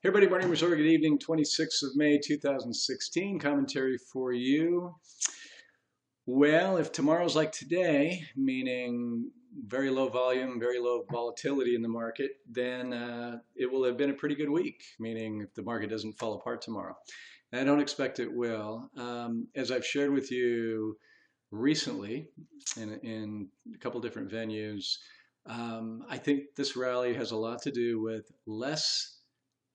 Hey everybody, morning, resort, good evening, 26th of May, 2016. Commentary for you. Well, if tomorrow's like today, meaning very low volume, very low volatility in the market, then it will have been a pretty good week, meaning if the market doesn't fall apart tomorrow. And I don't expect it will. As I've shared with you recently in a couple different venues, I think this rally has a lot to do with less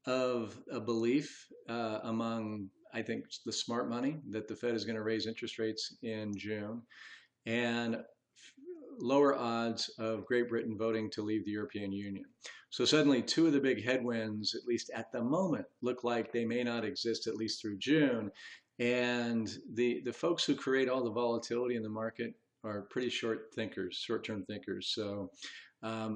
of a belief among, I think, the smart money that the Fed is going to raise interest rates in June, and lower odds of Great Britain voting to leave the European Union. So suddenly, two of the big headwinds, at least at the moment, look like they may not exist at least through June. And the folks who create all the volatility in the market are pretty short-term thinkers. So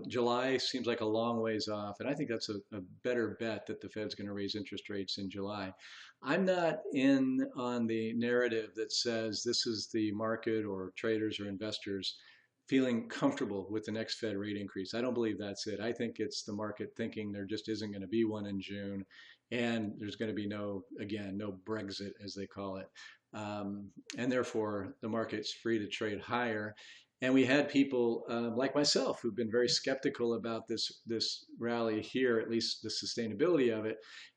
July seems like a long ways off, and I think that's a better bet that the Fed's going to raise interest rates in July. I'm not in on the narrative that says this is the market or traders or investors feeling comfortable with the next Fed rate increase. I don't believe that's it. I think it's the market thinking there just isn't going to be one in June, and there's going to be no Brexit, as they call it. And therefore, the market's free to trade higher. And we had people like myself who've been very skeptical about this rally here, at least the sustainability of it.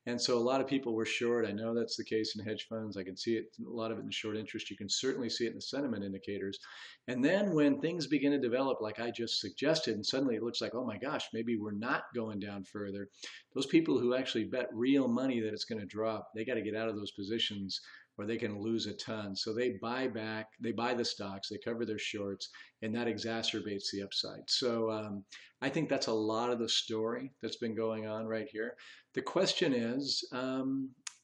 And so a lot of people were short. I know that's the case in hedge funds. I can see it, a lot of it in short interest. You can certainly see it in the sentiment indicators. And then when things begin to develop, like I just suggested, and suddenly it looks like, oh my gosh, maybe we're not going down further. Those people who actually bet real money that it's going to drop, they got to get out of those positions or they can lose a ton. So they buy back, they buy the stocks, they cover their shorts, and that exacerbates the upside. So I think that's a lot of the story that's been going on right here. The question is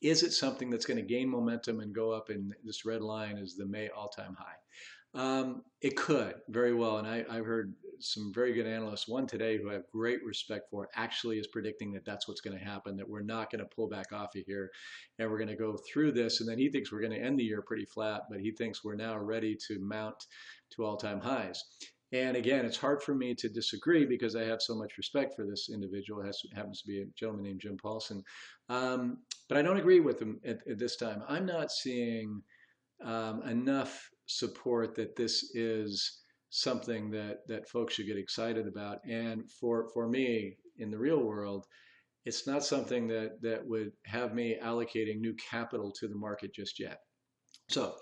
it something that's going to gain momentum and go up? And this red line is the May all-time high. It could very well, and I've heard some very good analysts, one today who I have great respect for, actually is predicting that that's what's going to happen, that we're not going to pull back off of here, and we're going to go through this, and then he thinks we're going to end the year pretty flat, but he thinks we're now ready to mount to all-time highs. And again, it's hard for me to disagree because I have so much respect for this individual. It happens to be a gentleman named Jim Paulson. But I don't agree with him at this time. I'm not seeing enough support that this is something that folks should get excited about. And for me, in the real world, it's not something that would have me allocating new capital to the market just yet. So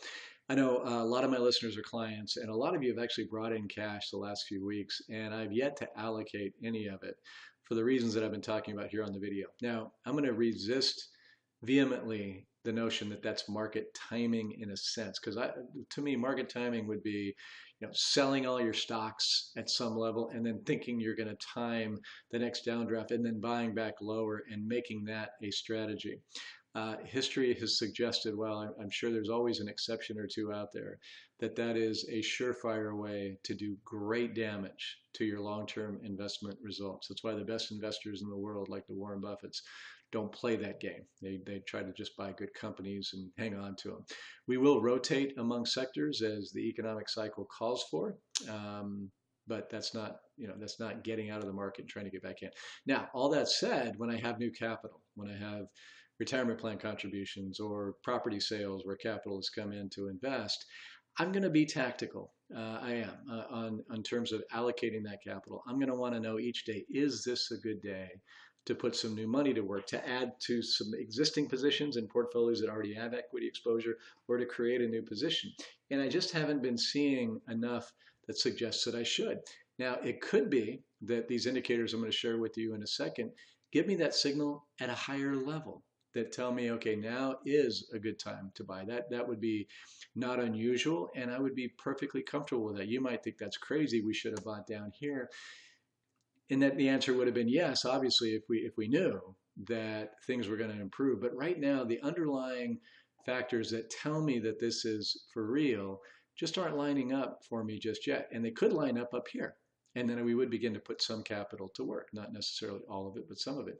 I know a lot of my listeners are clients, and a lot of you have actually brought in cash the last few weeks, and I've yet to allocate any of it for the reasons that I've been talking about here on the video. Now, I'm going to resist vehemently the notion that that's market timing in a sense, because to me, market timing would be, selling all your stocks at some level and then thinking you're going to time the next downdraft and then buying back lower and making that a strategy. History has suggested, well, I'm sure there's always an exception or two out there, that is a surefire way to do great damage to your long-term investment results. That's why the best investors in the world, like the Warren Buffetts, don't play that game. They try to just buy good companies and hang on to them. We will rotate among sectors as the economic cycle calls for, but that's not getting out of the market and trying to get back in. Now, all that said, when I have new capital, when I have retirement plan contributions or property sales where capital has come in to invest, I'm going to be tactical. I am on terms of allocating that capital. I'm going to want to know each day, is this a good day to put some new money to work, to add to some existing positions in portfolios that already have equity exposure, or to create a new position? And I just haven't been seeing enough that suggests that I should. Now, it could be that these indicators I'm going to share with you in a second give me that signal at a higher level that tell me, okay, now is a good time to buy. That would be not unusual, and I would be perfectly comfortable with that. You might think that's crazy, we should have bought down here. And that the answer would have been yes, obviously, if we knew that things were going to improve. But right now, the underlying factors that tell me that this is for real just aren't lining up for me just yet. And they could line up here. And then we would begin to put some capital to work, not necessarily all of it, but some of it.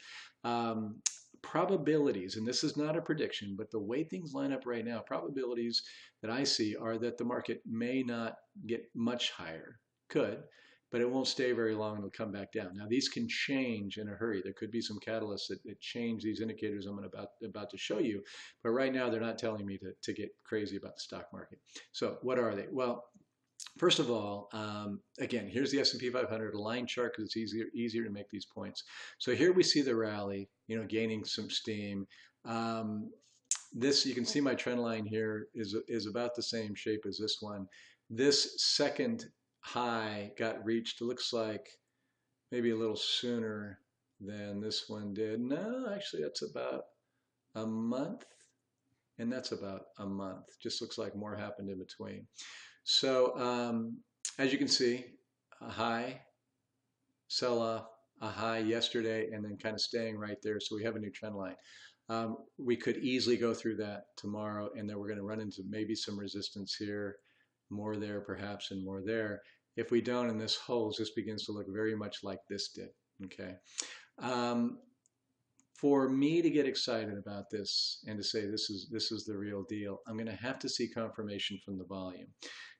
Probabilities, and this is not a prediction, but the way things line up right now, probabilities that I see are that the market may not get much higher, could, but it won't stay very long. It'll come back down. Now, these can change in a hurry. There could be some catalysts that change these indicators I'm about to show you, but right now they're not telling me to get crazy about the stock market. So what are they? Well, first of all, again, here's the S&P 500, a line chart because it's easier to make these points. So here we see the rally, gaining some steam. This, you can see my trend line here is about the same shape as this one. This second high got reached, it looks like maybe a little sooner than this one did. No, actually that's about a month, and that's about a month. Just looks like more happened in between. So as you can see, a high, sell off, a high yesterday, and then kind of staying right there. So we have a new trend line. We could easily go through that tomorrow, and then we're going to run into maybe some resistance here, more there perhaps, and more there. If we don't, and this holds, this begins to look very much like this did. Okay. For me to get excited about this and to say this is the real deal, I'm going to have to see confirmation from the volume.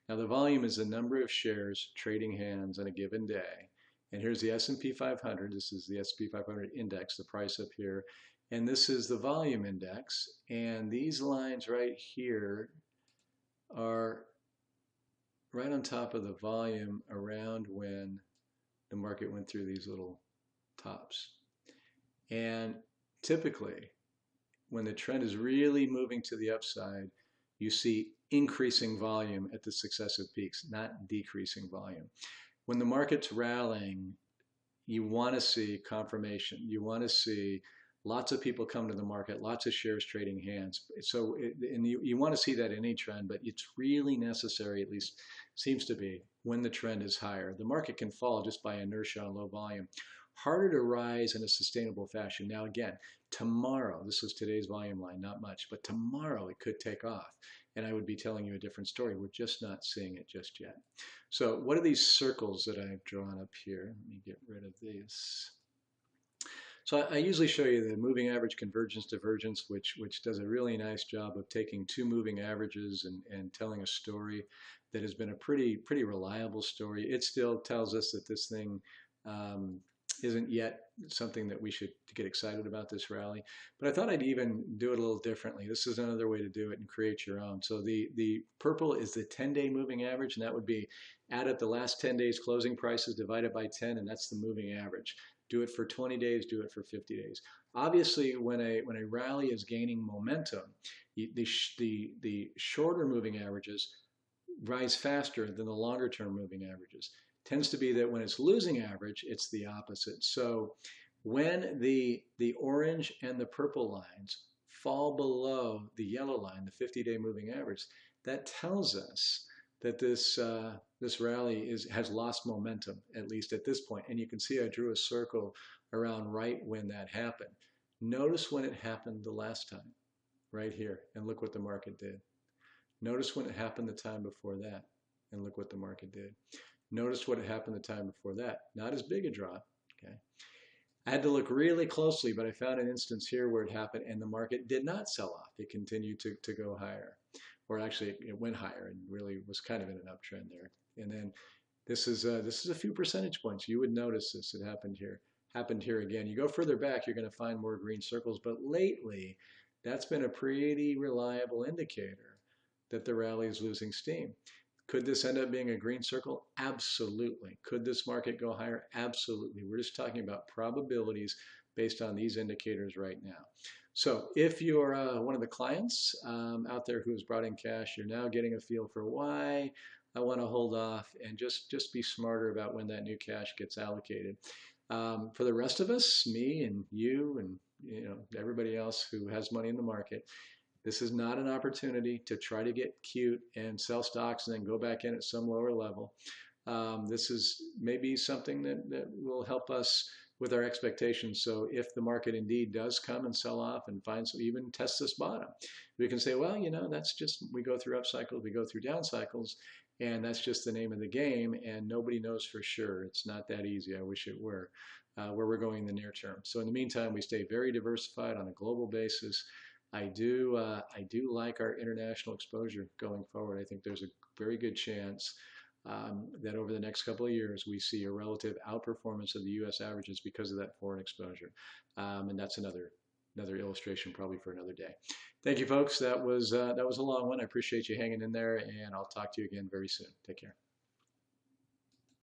Now, the volume is the number of shares trading hands on a given day. And here's the S&P 500. This is the S&P 500 index, the price up here. And this is the volume index. And these lines right here are right on top of the volume around when the market went through these little tops. And typically, when the trend is really moving to the upside, you see increasing volume at the successive peaks, not decreasing volume. When the market's rallying, you want to see confirmation. You want to see lots of people come to the market, lots of shares trading hands. So, and you want to see that in any trend, but it's really necessary, at least seems to be, when the trend is higher. The market can fall just by inertia on low volume. Harder to rise in a sustainable fashion. Now again, tomorrow, this was today's volume line, not much, but tomorrow it could take off. And I would be telling you a different story. We're just not seeing it just yet. So what are these circles that I've drawn up here? Let me get rid of these. So I usually show you the moving average convergence divergence, which does a really nice job of taking two moving averages and telling a story that has been a pretty reliable story. It still tells us that this thing isn't yet something that we should get excited about, this rally. But I thought I'd even do it a little differently. This is another way to do it and create your own. So the purple is the 10-day moving average, and that would be add up the last 10 days closing prices divided by 10, and that's the moving average. Do it for 20 days, do it for 50 days. Obviously, when a rally is gaining momentum, the shorter moving averages rise faster than the longer term moving averages. Tends to be that when it's losing average, it's the opposite. So when the orange and the purple lines fall below the yellow line, the 50-day moving average, that tells us that this rally has lost momentum, at least at this point. And you can see I drew a circle around right when that happened. Notice when it happened the last time, right here, and look what the market did. Notice when it happened the time before that, and look what the market did. Notice what had happened the time before that. Not as big a drop, okay? I had to look really closely, but I found an instance here where it happened and the market did not sell off. It continued to go higher. Or actually, it went higher and really was kind of in an uptrend there. And then this is a few percentage points. You would notice this. It happened here. Happened here again. You go further back, you're going to find more green circles. But lately, that's been a pretty reliable indicator that the rally is losing steam. Could this end up being a green circle? Absolutely. Could this market go higher? Absolutely. We're just talking about probabilities based on these indicators right now. So if you're one of the clients out there who's brought in cash, you're now getting a feel for why I want to hold off and just be smarter about when that new cash gets allocated. For the rest of us, me and you and everybody else who has money in the market, this is not an opportunity to try to get cute and sell stocks and then go back in at some lower level. This is maybe something that will help us with our expectations. So if the market indeed does come and sell off and even test this bottom, we can say, well, that's just, we go through up cycles, we go through down cycles, and that's just the name of the game, and nobody knows for sure. It's not that easy. I wish it were, where we're going in the near term. So in the meantime, we stay very diversified on a global basis. I do like our international exposure going forward. I think there's a very good chance that over the next couple of years we see a relative outperformance of the U.S. averages because of that foreign exposure. And that's another illustration probably for another day. Thank you, folks. That was a long one. I appreciate you hanging in there, and I'll talk to you again very soon. Take care.